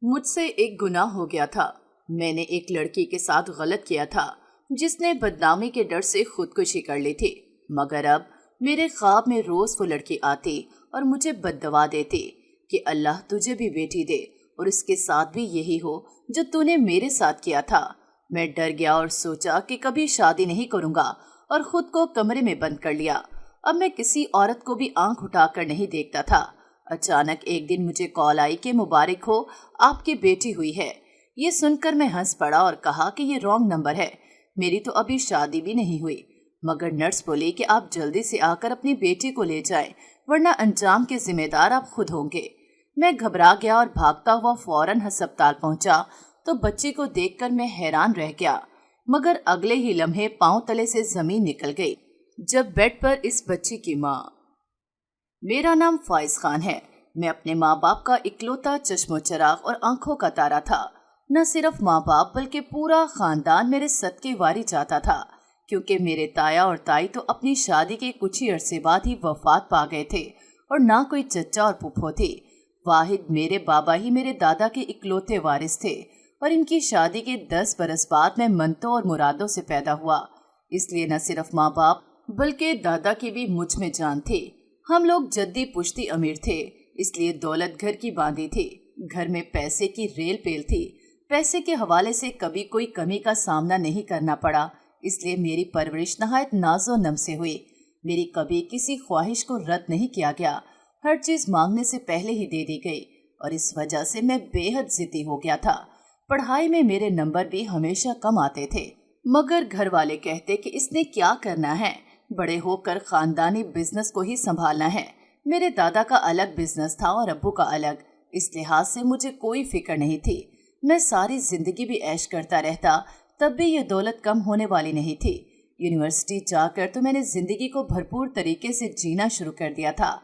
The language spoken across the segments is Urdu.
مجھ سے ایک گناہ ہو گیا تھا۔ میں نے ایک لڑکی کے ساتھ غلط کیا تھا جس نے بدنامی کے ڈر سے خودکشی کر لی تھی، مگر اب میرے خواب میں روز وہ لڑکی آتی اور مجھے بد دعا دیتی کہ اللہ تجھے بھی بیٹی دے اور اس کے ساتھ بھی یہی ہو جو تو نے میرے ساتھ کیا تھا۔ میں ڈر گیا اور سوچا کہ کبھی شادی نہیں کروں گا اور خود کو کمرے میں بند کر لیا۔ اب میں کسی عورت کو بھی آنکھ اٹھا کر نہیں دیکھتا تھا۔ اچانک ایک دن مجھے کال آئی کہ مبارک ہو، آپ کی بیٹی ہوئی ہے۔ یہ سن کر میں ہنس پڑا اور کہا کہ یہ رانگ نمبر ہے، میری تو ابھی شادی بھی نہیں ہوئی۔ مگر نرس بولی کہ آپ جلدی سے آ کر اپنی بیٹی کو لے جائیں ورنہ انجام کے ذمہ دار آپ خود ہوں گے۔ میں گھبرا گیا اور بھاگتا ہوا فوراً ہسپتال پہنچا تو بچی کو دیکھ کر میں حیران رہ گیا، مگر اگلے ہی لمحے پاؤں تلے سے زمین نکل گئی جب بیڈ پر اس بچی کی ماں۔ میرا نام فائز خان ہے۔ میں اپنے ماں باپ کا اکلوتا چشم و چراغ اور آنکھوں کا تارا تھا۔ نہ صرف ماں باپ بلکہ پورا خاندان میرے صدقے واری چاہتا تھا، کیونکہ میرے تایا اور تائی تو اپنی شادی کے کچھ ہی عرصے بعد ہی وفات پا گئے تھے اور نہ کوئی چچا اور پھپھو تھی۔ واحد میرے بابا ہی میرے دادا کے اکلوتے وارث تھے اور ان کی شادی کے 10 برس بعد میں منتوں اور مرادوں سے پیدا ہوا۔ اس لیے نہ صرف ماں باپ بلکہ دادا کی بھی مجھ میں جان تھی۔ ہم لوگ جدی پشتی امیر تھے، اس لیے دولت گھر کی باندھی تھی۔ گھر میں پیسے کی ریل پیل تھی۔ پیسے کے حوالے سے کبھی کوئی کمی کا سامنا نہیں کرنا پڑا، اس لیے میری پرورش نہایت ناز و نم سے ہوئی۔ میری کبھی کسی خواہش کو رد نہیں کیا گیا، ہر چیز مانگنے سے پہلے ہی دے دی گئی، اور اس وجہ سے میں بے حد ضدی ہو گیا تھا۔ پڑھائی میں میرے نمبر بھی ہمیشہ کم آتے تھے، مگر گھر والے کہتے کہ اس نے کیا کرنا ہے، بڑے ہو کر خاندانی بزنس کو ہی سنبھالنا ہے۔ میرے دادا کا الگ بزنس تھا اور ابو کا الگ، اس لحاظ سے مجھے کوئی فکر نہیں تھی۔ میں ساری زندگی بھی عیش کرتا رہتا، تب بھی یہ دولت کم ہونے والی نہیں تھی۔ یونیورسٹی جا کر تو میں نے زندگی کو بھرپور طریقے سے جینا شروع کر دیا تھا۔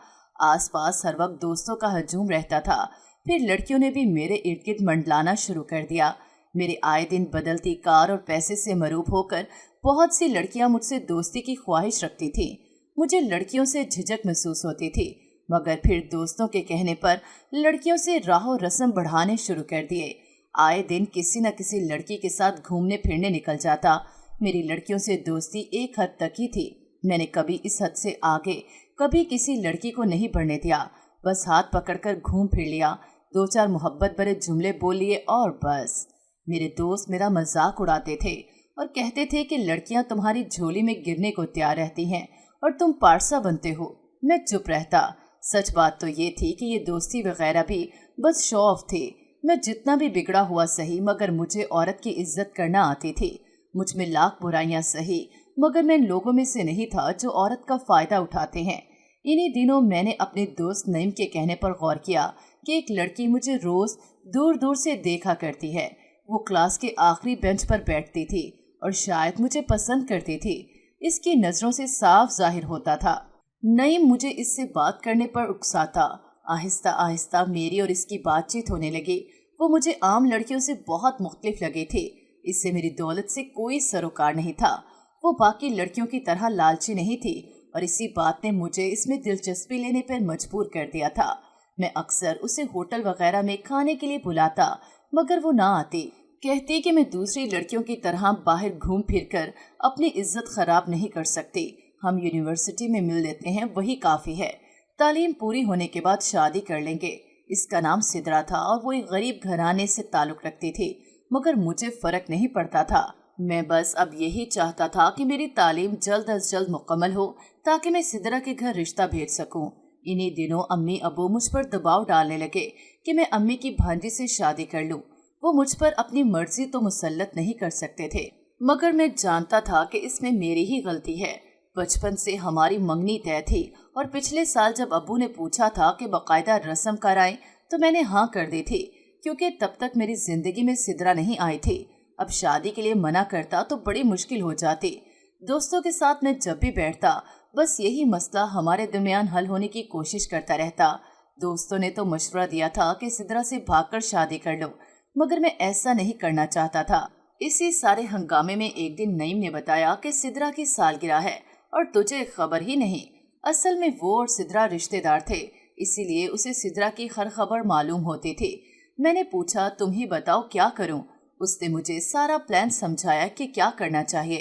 آس پاس ہر وقت دوستوں کا ہجوم رہتا تھا، پھر لڑکیوں نے بھی میرے ارد گرد منڈلانا شروع کر دیا۔ میرے آئے دن بدلتی کار اور پیسے سے مروب ہو کر بہت سی لڑکیاں مجھ سے دوستی کی خواہش رکھتی تھیں۔ مجھے لڑکیوں سے جھجک محسوس ہوتی تھی، مگر پھر دوستوں کے کہنے پر لڑکیوں سے راہ و رسم بڑھانے شروع کر دیے۔ آئے دن کسی نہ کسی لڑکی کے ساتھ گھومنے پھرنے نکل جاتا۔ میری لڑکیوں سے دوستی ایک حد تک ہی تھی، میں نے کبھی اس حد سے آگے کبھی کسی لڑکی کو نہیں بڑھنے دیا۔ بس ہاتھ پکڑ کر گھوم پھر لیا، 2-4 محبت بھرے جملے بول لیے اور بس۔ میرے دوست میرا مذاق اڑاتے تھے اور کہتے تھے کہ لڑکیاں تمہاری جھولی میں گرنے کو تیار رہتی ہیں اور تم پارسا بنتے ہو۔ میں چپ رہتا۔ سچ بات تو یہ تھی کہ یہ دوستی وغیرہ بھی بس شو آف تھی۔ میں جتنا بھی بگڑا ہوا سہی، مگر مجھے عورت کی عزت کرنا آتی تھی۔ مجھ میں لاکھ برائیاں سہی، مگر میں ان لوگوں میں سے نہیں تھا جو عورت کا فائدہ اٹھاتے ہیں۔ انہی دنوں میں نے اپنے دوست نعیم کے کہنے پر غور کیا کہ ایک لڑکی مجھے روز دور دور سے دیکھا کرتی ہے۔ وہ کلاس کے آخری بینچ پر بیٹھتی تھی اور شاید مجھے پسند کرتی تھی، اس کی نظروں سے صاف ظاہر ہوتا تھا۔ نعیم مجھے اس سے بات کرنے پر اکساتا۔ آہستہ آہستہ میری اور اس کی بات چیت ہونے لگی۔ وہ مجھے عام لڑکیوں سے بہت مختلف لگی تھی، اس سے میری دولت سے کوئی سروکار نہیں تھا۔ وہ باقی لڑکیوں کی طرح لالچی نہیں تھی اور اسی بات نے مجھے اس میں دلچسپی لینے پر مجبور کر دیا تھا۔ میں اکثر اسے ہوٹل وغیرہ میں کھانے کے لیے بلاتا، مگر وہ نہ آتی۔ کہتی کہ میں دوسری لڑکیوں کی طرح باہر گھوم پھر کر اپنی عزت خراب نہیں کر سکتی، ہم یونیورسٹی میں مل لیتے ہیں وہی کافی ہے، تعلیم پوری ہونے کے بعد شادی کر لیں گے۔ اس کا نام سدرا تھا اور وہ ایک غریب گھرانے سے تعلق رکھتی تھی، مگر مجھے فرق نہیں پڑتا تھا۔ میں بس اب یہی چاہتا تھا کہ میری تعلیم جلد از جلد مکمل ہو تاکہ میں سدرا کے گھر رشتہ بھیج سکوں۔ انہی دنوں امی ابو مجھ پر دباؤ ڈالنے لگے کہ میں امی کی بھانجی سے شادی کر لوں۔ وہ مجھ پر اپنی مرضی تو مسلط نہیں کر سکتے تھے، مگر میں جانتا تھا کہ اس میں میری ہی غلطی ہے۔ بچپن سے ہماری منگنی طے تھی اور پچھلے سال جب ابو نے پوچھا تھا کہ باقاعدہ رسم کرائیں تو میں نے ہاں کر دی تھی، کیونکہ تب تک میری زندگی میں سدرا نہیں آئی تھی۔ اب شادی کے لیے منع کرتا تو بڑی مشکل ہو جاتی۔ دوستوں کے ساتھ میں جب بھی بیٹھتا بس یہی مسئلہ ہمارے درمیان حل ہونے کی کوشش کرتا رہتا۔ دوستوں نے تو مشورہ دیا تھا کہ سدرا سے بھاگ کر شادی کر لو، مگر میں ایسا نہیں کرنا چاہتا تھا۔ اسی سارے ہنگامے میں ایک دن نعیم نے بتایا کہ سدرا کی سالگرہ ہے اور تجھے خبر ہی نہیں۔ اصل میں وہ اور سدرا رشتے دار تھے، اسی لیے اسے سدرا کی ہر خبر معلوم ہوتی تھی۔ میں نے پوچھا تم ہی بتاؤ کیا کروں؟ اس نے مجھے سارا پلان سمجھایا کہ کیا کرنا چاہیے۔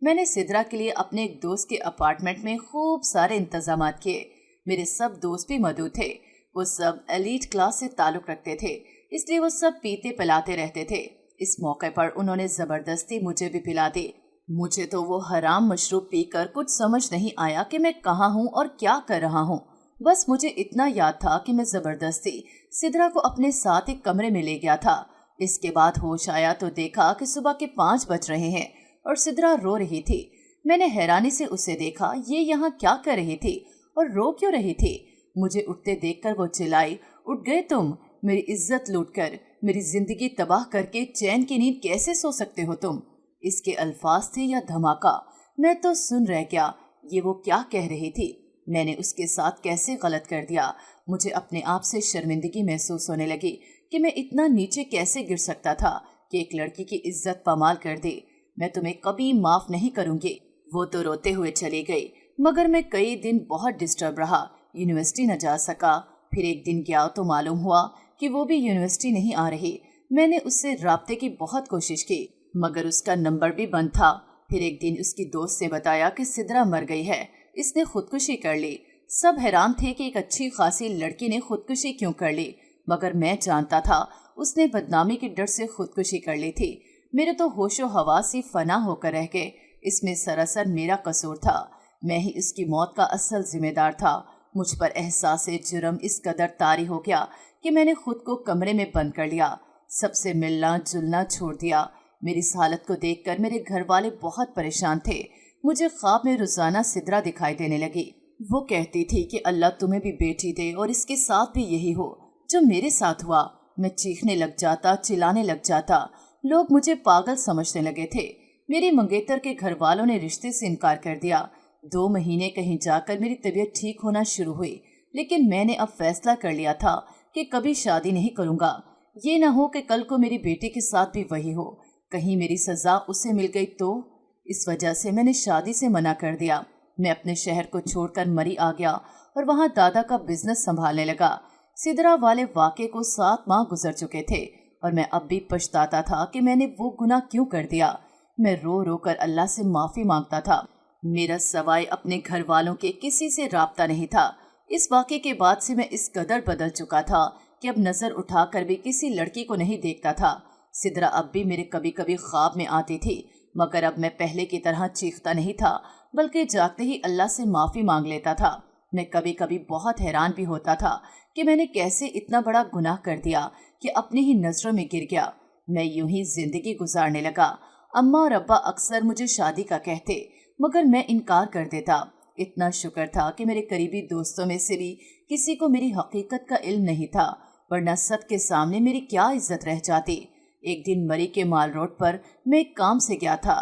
میں نے سدرا کے لیے اپنے ایک دوست کے اپارٹمنٹ میں خوب سارے انتظامات کیے۔ میرے سب دوست بھی موجود تھے۔ وہ سب ایلیٹ کلاس سے تعلق رکھتے تھے، اس لیے وہ سب پیتے پلاتے رہتے تھے۔ اس موقع پر انہوں نے زبردستی مجھے بھی پلا دی۔ مجھے تو وہ حرام مشروب پی کر کچھ سمجھ نہیں آیا کہ میں کہاں ہوں اور کیا کر رہا ہوں۔ بس مجھے اتنا یاد تھا کہ میں زبردستی سدرا کو اپنے ساتھ ایک کمرے میں لے گیا تھا۔ اس کے بعد ہوش آیا تو دیکھا کہ صبح کے 5 بج رہے ہیں اور سدرا رو رہی تھی۔ میں نے حیرانی سے اسے دیکھا، یہ یہاں کیا کر رہی تھی اور رو کیوں رہی تھی؟ مجھے اٹھتے دیکھ کر وہ چلائی، اٹھ گئے تم؟ میری عزت لوٹ کر، میری زندگی تباہ کر کے چین کی نیند کیسے سو سکتے ہو تم؟ اس کے الفاظ تھے یا دھماکہ؟ میں تو سن رہ گیا، یہ وہ کیا کہہ رہی تھی؟ میں نے اس کے ساتھ کیسے غلط کر دیا؟ مجھے اپنے آپ سے شرمندگی محسوس ہونے لگی کہ میں اتنا نیچے کیسے گر سکتا تھا کہ ایک لڑکی کی عزت پامال کر دی۔ میں تمہیں کبھی معاف نہیں کروں گی۔ وہ تو روتے ہوئے چلی گئی، مگر میں کئی دن بہت ڈسٹرب رہا، یونیورسٹی نہ جا سکا۔ پھر ایک دن گیا تو معلوم ہوا کہ وہ بھی یونیورسٹی نہیں آ رہی۔ میں نے اس سے رابطے کی بہت کوشش کی، مگر اس کا نمبر بھی بند تھا۔ پھر ایک دن اس کی دوست نے بتایا کہ سدرا مر گئی ہے، اس نے خودکشی کر لی۔ سب حیران تھے کہ ایک اچھی خاصی لڑکی نے خودکشی کیوں کر لی، مگر میں جانتا تھا اس نے بدنامی کے ڈر سے خودکشی کر لی تھی۔ میرے تو ہوش و حواس ہی فنا ہو کر رہ گئے۔ اس میں سراسر میرا قصور تھا، میں ہی اس کی موت کا اصل ذمہ دار تھا۔ مجھ پر احساس جرم اس قدر طاری ہو گیا کہ میں نے خود کو کمرے میں بند کر لیا، سب سے ملنا جلنا چھوڑ دیا۔ میری اس حالت کو دیکھ کر میرے گھر والے بہت پریشان تھے۔ مجھے خواب میں روزانہ سدرا دکھائی دینے لگی۔ وہ کہتی تھی کہ اللہ تمہیں بھی بیٹی دے اور اس کے ساتھ بھی یہی ہو جو میرے ساتھ ہوا۔ میں چیخنے لگ جاتا، چلانے لگ جاتا۔ لوگ مجھے پاگل سمجھنے لگے تھے۔ میری منگیتر کے گھر والوں نے رشتے سے انکار کر دیا۔ 2 مہینے کہیں جا کر میری طبیعت ٹھیک ہونا شروع ہوئی، لیکن میں نے اب فیصلہ کر لیا تھا کہ کبھی شادی نہیں کروں گا۔ یہ نہ ہو کہ کل کو میری بیٹی کے ساتھ بھی وہی ہو، کہیں میری سزا اسے مل گئی تو۔ اس وجہ سے میں نے شادی سے منع کر دیا۔ میں اپنے شہر کو چھوڑ کر مری آ گیا اور وہاں دادا کا بزنس سنبھالنے لگا۔ سدرا والے واقعے کو 7 ماہ گزر چکے تھے اور میں اب بھی پچھتاتا تھا کہ میں نے وہ گناہ کیوں کر دیا۔ میں رو رو کر اللہ سے معافی مانگتا تھا۔ میرا سوائے اپنے گھر والوں کے کسی سے رابطہ نہیں تھا۔ اس واقعے کے بعد سے میں اس قدر بدل چکا تھا کہ اب نظر اٹھا کر بھی کسی لڑکی کو نہیں دیکھتا تھا۔ سدرا اب بھی میرے کبھی کبھی خواب میں آتی تھی، مگر اب میں پہلے کی طرح چیختا نہیں تھا، بلکہ جاگتے ہی اللہ سے معافی مانگ لیتا تھا۔ میں کبھی کبھی بہت حیران بھی ہوتا تھا کہ میں نے کیسے اتنا بڑا گناہ کر دیا کہ اپنی ہی نظروں میں گر گیا۔ میں یوں ہی زندگی گزارنے لگا۔ اماں اور ابا اکثر مجھے شادی کا کہتے، مگر میں انکار کر دیتا۔ اتنا شکر تھا کہ میرے قریبی دوستوں میں سے بھی کسی کو میری حقیقت کا علم نہیں تھا، ورنہ سب کے سامنے میری کیا عزت رہ جاتی۔ ایک دن مری کے مال روڈ پر میں ایک کام سے گیا تھا۔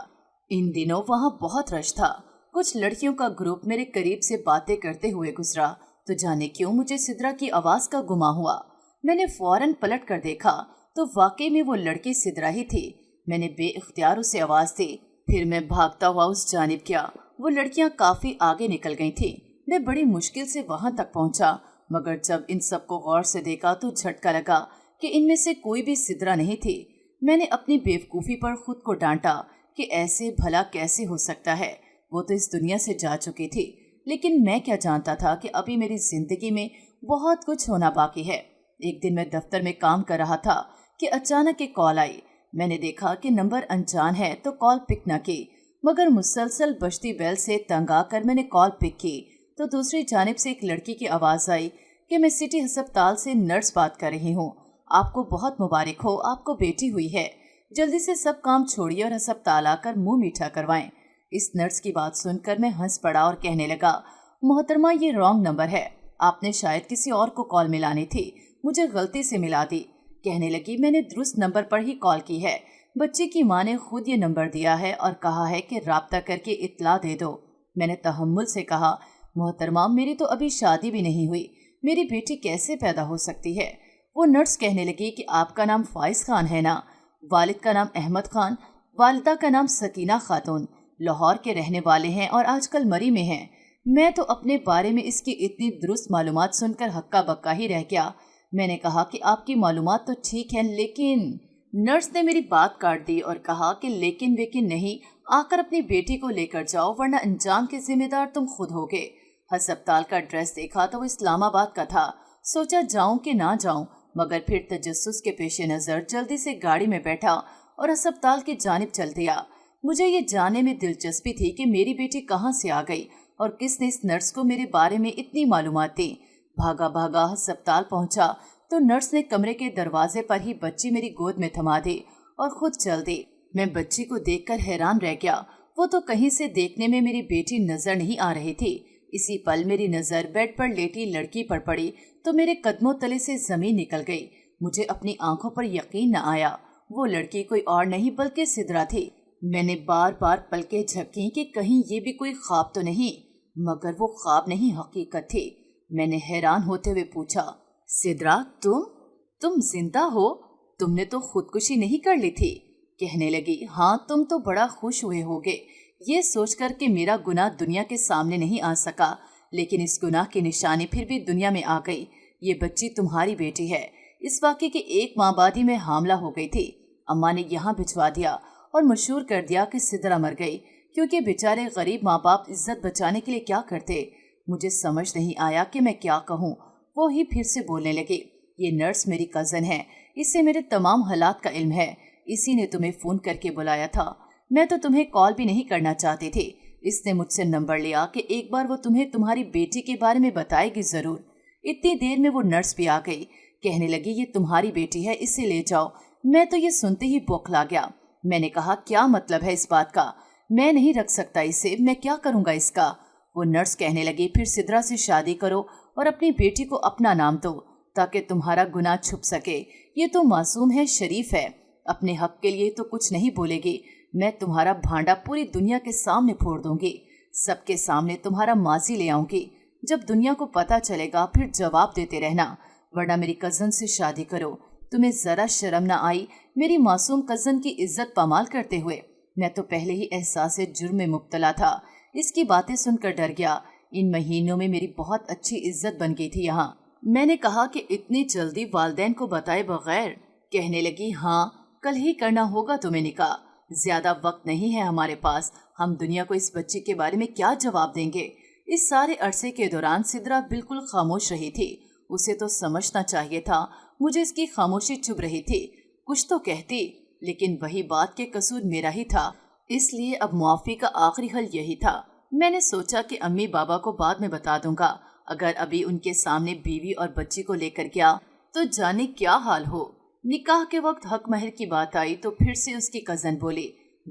ان دنوں وہاں بہت رش تھا۔ کچھ لڑکیوں کا گروپ میرے قریب سے باتیں کرتے ہوئے گزرا تو جانے کیوں مجھے سدرا کی آواز کا گمان ہوا۔ میں نے فوراً پلٹ کر دیکھا تو واقعی میں وہ لڑکی سدرا ہی تھی۔ میں نے بے اختیار اسے آواز دی، پھر میں بھاگتا ہوا اس جانب گیا۔ وہ لڑکیاں کافی آگے نکل گئی تھیں۔ میں بڑی مشکل سے وہاں تک پہنچا، مگر جب ان سب کو غور سے دیکھا تو جھٹکا لگا کہ ان میں سے کوئی بھی سدرا نہیں تھی۔ میں نے اپنی بیوقوفی پر خود کو ڈانٹا کہ ایسے بھلا کیسے ہو سکتا ہے، وہ تو اس دنیا سے جا چکی تھی۔ لیکن میں کیا جانتا تھا کہ ابھی میری زندگی میں بہت کچھ ہونا باقی ہے۔ ایک دن میں دفتر میں کام کر رہا تھا کہ اچانک ایک کال آئی۔ میں نے دیکھا کہ نمبر انجان ہے تو کال پک نہ کی، مگر مسلسل بجتی بیل سے تنگ آ کر میں نے کال پک کی تو دوسری جانب سے ایک لڑکی کی آواز آئی کہ میں سٹی ہسپتال سے نرس بات کر رہی ہوں، آپ کو بہت مبارک ہو، آپ کو بیٹی ہوئی ہے، جلدی سے سب کام چھوڑیے اور ہسپتال آ کر منہ میٹھا کروائیں۔ اس نرس کی بات سن کر میں ہنس پڑا اور کہنے لگا، محترمہ یہ رانگ نمبر ہے، آپ نے شاید کسی اور کو کال ملانی تھی، مجھے غلطی سے ملا دی۔ کہنے لگی، میں نے درست نمبر پر ہی کال کی ہے، بچے کی ماں نے خود یہ نمبر دیا ہے اور کہا ہے کہ رابطہ کر کے اطلاع دے دو۔ میں نے تحمل سے کہا، محترمہ میری تو ابھی شادی بھی نہیں ہوئی، میری بیٹی کیسے پیدا ہو سکتی ہے؟ وہ نرس کہنے لگی کہ آپ کا نام فائز خان ہے نا؟ والد کا نام احمد خان، والدہ کا نام سکینہ خاتون، لاہور کے رہنے والے ہیں اور آج کل مری میں ہیں۔ میں تو اپنے بارے میں اس کی اتنی درست معلومات سن کر ہکا بکا ہی رہ گیا۔ میں نے کہا کہ آپ کی معلومات تو ٹھیک ہیں، لیکن نرس نے میری بات کاٹ دی اور کہا کہ لیکن ویکن نہیں، آ کر اپنی بیٹی کو لے کر جاؤ ورنہ انجام کے ذمہ دار تم خود ہوگے۔ ہسپتال کا ایڈریس دیکھا تو وہ اسلام آباد کا تھا۔ سوچا جاؤں کہ نہ جاؤں، مگر پھر تجسس کے پیش نظر جلدی سے گاڑی میں بیٹھا اور ہسپتال کی جانب چل دیا۔ مجھے یہ جاننے میں دلچسپی تھی کہ میری بیٹی کہاں سے آ گئی اور کس نے اس نرس کو میرے بارے میں اتنی معلومات دی۔ بھاگا بھاگا ہسپتال پہنچا تو نرس نے کمرے کے دروازے پر ہی بچی میری گود میں تھما دی اور خود چل دی۔ میں بچی کو دیکھ کر حیران رہ گیا۔ وہ تو کہیں سے دیکھنے میں میری بیٹی نظر نہیں آ رہی تھی۔ اسی پل میری نظر بیڈ پر لیٹی لڑکی پر پڑی تو میرے قدموں تلے سے زمین نکل گئی۔ مجھے اپنی آنکھوں پر یقین نہ آیا۔ وہ لڑکی کوئی اور نہیں بلکہ سدرا تھی۔ میں نے بار بار پلکیں جھپکیں کہ کہیں یہ بھی کوئی خواب تو نہیں، مگر وہ خواب نہیں، حقیقت تھی۔ میں نے حیران ہوتے ہوئے پوچھا، سدرا تم زندہ ہو؟ تم نے تو خودکشی نہیں کر لی تھی؟ کہنے لگی، ہاں تم تو بڑا خوش ہوئے ہوگے یہ سوچ کر کہ میرا گناہ دنیا کے سامنے نہیں آ سکا، لیکن اس گناہ کی نشانی پھر بھی دنیا میں آ گئی۔ یہ بچی تمہاری بیٹی ہے۔ اس واقعے کے 1 ماہ بعد ہی میں حاملہ ہو گئی تھی۔ اماں نے یہاں بھجوا دیا اور مشہور کر دیا کہ سدرا مر گئی، کیونکہ بیچارے غریب ماں باپ عزت بچانے کے لیے کیا کرتے۔ مجھے سمجھ نہیں آیا کہ میں کیا کہوں۔ وہ ہی پھر سے بولنے لگی، یہ نرس میری کزن ہے، اس سے میرے تمام حالات کا علم ہے، اسی نے تمہیں فون کر کے بلایا تھا۔ میں تو تمہیں کال بھی نہیں کرنا چاہتی تھی۔ اس نے مجھ سے نمبر لیا کہ ایک بار وہ تمہیں تمہاری بیٹی کے بارے میں بتائے گی ضرور۔ اتنی دیر میں وہ نرس بھی آ گئی۔ کہنے لگی، یہ تمہاری بیٹی ہے، اسے لے جاؤ۔ میں تو یہ سنتے ہی بوکھلا گیا۔ میں نے کہا، کیا مطلب ہے اس بات کا؟ میں نہیں رکھ سکتا اسے، میں کیا کروں گا اس کا؟ وہ نرس کہنے لگی، پھر سدرا سے شادی کرو اور اپنی بیٹی کو اپنا نام دو تاکہ تمہارا گناہ چھپ سکے۔ یہ تو معصوم ہے، شریف ہے، اپنے حق کے لیے تو کچھ نہیں بولے گی۔ میں تمہارا بھانڈا پوری دنیا کے سامنے پھوڑ دوں گی، سب کے سامنے تمہارا ماضی لے آؤں گی۔ جب دنیا کو پتہ چلے گا پھر جواب دیتے رہنا، ورنہ میری کزن سے شادی کرو۔ تمہیں ذرا شرم نہ آئی میری معصوم کزن کی عزت پامال کرتے ہوئے؟ میں تو پہلے ہی احساس جرم میں مبتلا تھا۔ اس کی باتیں سن کر ڈر گیا۔ ان مہینوں میں میری بہت اچھی عزت بن گئی تھی یہاں۔ میں نے کہا کہ اتنی جلدی والدین کو بتائے بغیر؟ کہنے لگی، ہاں کل ہی کرنا ہوگا تمہیں نکاح، زیادہ وقت نہیں ہے ہمارے پاس۔ ہم دنیا کو اس بچے کے بارے میں کیا جواب دیں گے؟ اس سارے عرصے کے دوران سدرا بالکل خاموش رہی تھی۔ اسے تو سمجھنا چاہیے تھا، مجھے اس کی خاموشی چبھ رہی تھی۔ کچھ تو کہتی، لیکن وہی بات کہ قصور میرا ہی تھا، اس لیے اب معافی کا آخری حل یہی تھا۔ میں نے سوچا کہ امی بابا کو بعد میں بتا دوں گا، اگر ابھی ان کے سامنے بیوی اور بچی کو لے کر گیا تو جانے کیا حال ہو۔ نکاح کے وقت حق مہر کی بات آئی تو پھر سے اس کی کزن بولی،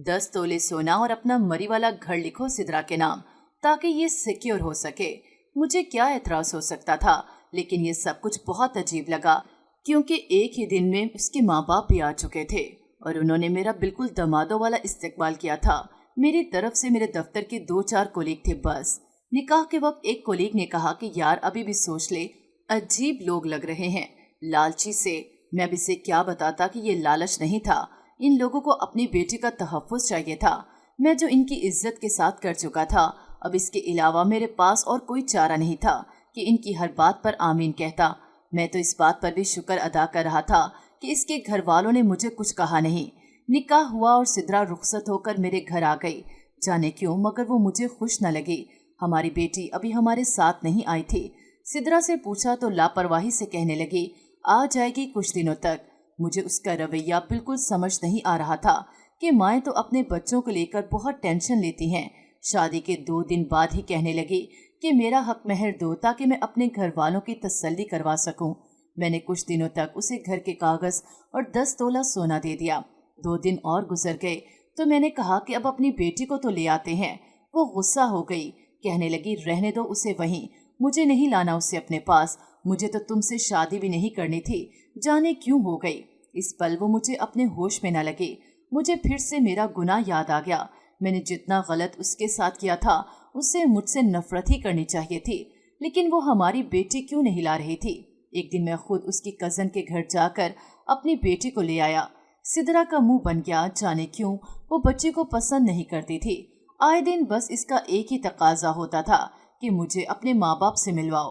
10 تولے سونا اور اپنا مری والا گھر لکھو سدرا کے نام تاکہ یہ سیکیور ہو سکے۔ مجھے کیا اعتراض ہو سکتا تھا، لیکن یہ سب کچھ بہت عجیب لگا، کیونکہ ایک ہی دن میں اس کے ماں باپ بھی آ چکے تھے اور انہوں نے میرا بالکل دمادوں والا استقبال کیا تھا۔ میری طرف سے میرے دفتر کے 2-4 کولیگ تھے بس۔ نکاح کے وقت ایک کولیگ نے کہا کہ یار ابھی بھی سوچ لے، عجیب لوگ لگ رہے ہیں، لالچی سے۔ میں اب اسے کیا بتاتا کہ یہ لالچ نہیں تھا، ان لوگوں کو اپنی بیٹی کا تحفظ چاہیے تھا۔ میں جو ان کی عزت کے ساتھ کر چکا تھا، اب اس کے علاوہ میرے پاس اور کوئی چارہ نہیں تھا کہ ان کی ہر بات پر آمین کہتا۔ میں تو اس بات پر بھی شکر ادا کر رہا تھا کہ اس کے گھر والوں نے مجھے کچھ کہا نہیں۔ نکاح ہوا اور سدرا رخصت ہو کر میرے گھر آ گئی۔ جانے کیوں مگر وہ مجھے خوش نہ لگی۔ ہماری بیٹی ابھی ہمارے ساتھ نہیں آئی تھی۔ سدرا سے پوچھا تو لاپرواہی سے کہنے لگی، آ جائے گی کچھ دنوں تک۔ مجھے اس کا رویہ بالکل سمجھ نہیں آ رہا تھا کہ مائیں تو اپنے بچوں کو لے کر بہت ٹینشن لیتی ہیں۔ شادی کے 2 دن بعد ہی کہنے لگی کہ میرا حق مہر دو تاکہ میں اپنے گھر والوں کی تسلی کروا سکوں۔ میں نے کچھ دنوں تک اسے گھر کے کاغذ اور 10 تولہ سونا دے دیا۔ 2 دن اور گزر گئے تو میں نے کہا کہ اب اپنی بیٹی کو تو لے آتے ہیں۔ وہ غصہ ہو گئی، کہنے لگی، رہنے دو اسے وہیں، مجھے نہیں لانا اسے اپنے پاس، مجھے تو تم سے شادی بھی نہیں کرنی تھی، جانے کیوں ہو گئی۔ اس پل وہ مجھے اپنے ہوش میں نہ لگی۔ مجھے پھر سے میرا گناہ یاد آ گیا۔ میں نے جتنا غلط اس کے ساتھ کیا تھا اس سے مجھ سے نفرت ہی کرنی چاہیے تھی، لیکن وہ ہماری بیٹی کیوں نہیں لا رہی تھی۔ ایک دن میں خود اس کی کزن کے گھر جا کر اپنی بیٹی کو لے آیا۔ سدرا کا منہ بن گیا، جانے کیوں وہ بچی کو پسند نہیں کرتی تھی۔ آئے دن بس اس کا ایک ہی تقاضا ہوتا تھا کہ مجھے اپنے ماں باپ سے ملواؤ۔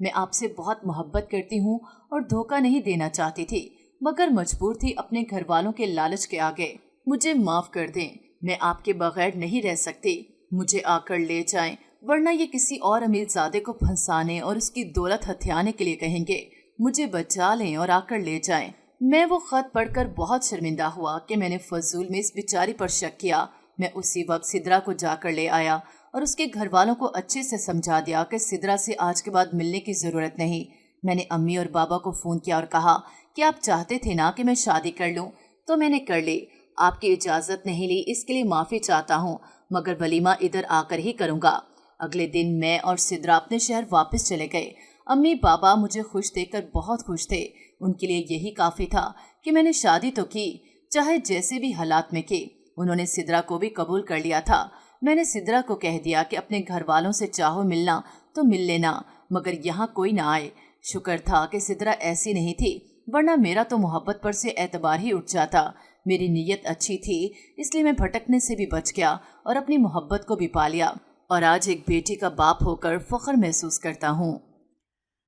میں آپ سے بہت محبت کرتی ہوں اور دھوکہ نہیں دینا چاہتی تھی، مگر مجبور تھی اپنے گھر والوں کے لالچ کے آگے۔ مجھے معاف کر دیں، میں آپ کے بغیر نہیں رہ سکتی۔ مجھے آ کر لے جائیں، ورنہ یہ کسی اور امیر زادے کو پھنسانے اور اس کی دولت ہتھیانے کے لیے کہیں گے۔ مجھے بچا لیں اور آ کر لے جائیں۔ میں وہ خط پڑھ کر بہت شرمندہ ہوا کہ میں نے فضول میں اس بیچاری پر شک کیا۔ میں اسی وقت سدرا کو جا کر لے آیا اور اس کے گھر والوں کو اچھے سے سمجھا دیا کہ سدرا سے آج کے بعد ملنے کی ضرورت نہیں۔ میں نے امی اور بابا کو فون کیا اور کہا کہ آپ چاہتے تھے نا کہ میں شادی کر لوں، تو میں نے کر لی۔ آپ کی اجازت نہیں لی، اس کے لیے معافی چاہتا ہوں، مگر ولیمہ ادھر آ کر ہی کروں گا۔ اگلے دن میں اور سدرا اپنے شہر واپس چلے گئے۔ امی بابا مجھے خوش دیکھ کر بہت خوش تھے۔ ان کے لیے یہی کافی تھا کہ میں نے شادی تو کی، چاہے جیسے بھی حالات میں کی۔ انہوں نے سدرا کو بھی قبول کر لیا تھا۔ میں نے سدرا کو کہہ دیا کہ اپنے گھر والوں سے چاہو ملنا تو مل لینا، مگر یہاں کوئی نہ آئے۔ شکر تھا کہ سدرا ایسی نہیں تھی، ورنہ میرا تو محبت پر سے اعتبار ہی اٹھ جاتا۔ میری نیت اچھی تھی، اس لیے میں بھٹکنے سے بھی بچ گیا اور اپنی محبت کو بھی پا لیا، اور آج ایک بیٹی کا باپ ہو کر فخر محسوس کرتا ہوں۔